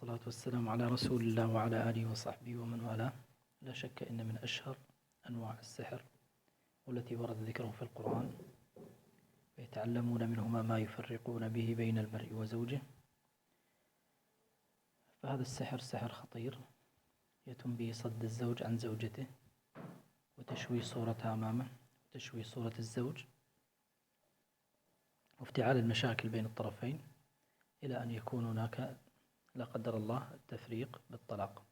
والصلاة والسلام على رسول الله وعلى آله وصحبه ومن والاه. لا شك أن من أشهر أنواع السحر والتي ورد ذكره في القرآن فيتعلمون منهما ما يفرقون به بين المرء وزوجه. فهذا السحر سحر خطير يتم به صد الزوج عن زوجته وتشويه صورتها أمامه وتشويه صورة الزوج وافتعال المشاكل بين الطرفين إلى أن يكون هناك لا قدر الله التفريق بالطلاق.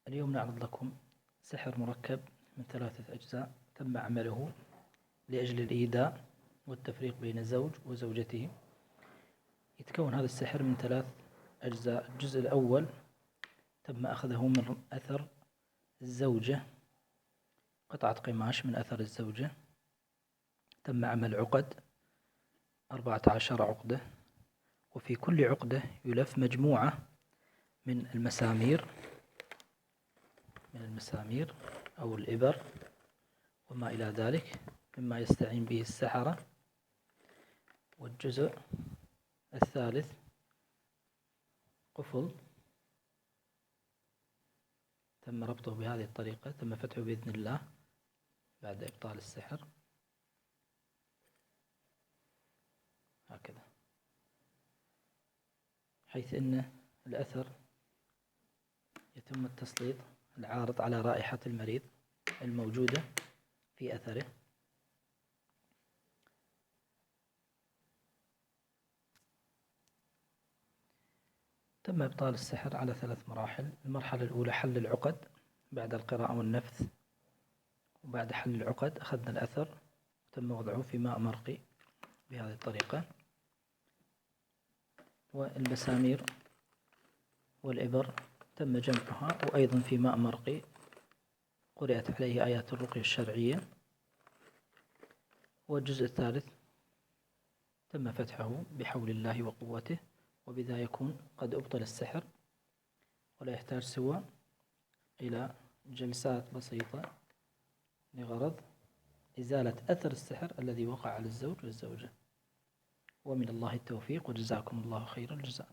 اليوم نعرض لكم سحر مركب من 3 أجزاء تم عمله لأجل الإيذاء والتفريق بين الزوج وزوجته. يتكون هذا السحر من 3 أجزاء. الجزء الأول تم أخذه من أثر الزوجة، قطعة قماش من أثر الزوجة، تم عمل عقد 14 عقدة، وفي كل عقدة يلف مجموعة من المسامير أو الإبر وما إلى ذلك مما يستعين به السحرة. والجزء الثالث قفل تم ربطه بهذه الطريقة، تم فتحه بإذن الله بعد إبطال السحر هكذا، حيث أن الأثر يتم التسليط العارض على رائحة المريض الموجودة في أثره. تم إبطال السحر على 3 مراحل. المرحلة الأولى حل العقد بعد القراءة والنفث، وبعد حل العقد أخذنا الأثر وتم وضعه في ماء مرقي بهذه الطريقة، والمسامير والإبر تم جمعها وأيضا في ماء مرقي قرأت عليه آيات الرقية الشرعية. والجزء الثالث تم فتحه بحول الله وقوته، وبذا يكون قد أبطل السحر ولا يحتاج سوى إلى جلسات بسيطة لغرض إزالة أثر السحر الذي وقع على الزوج والزوجة. ومن الله التوفيق، وجزاكم الله خير الجزاء.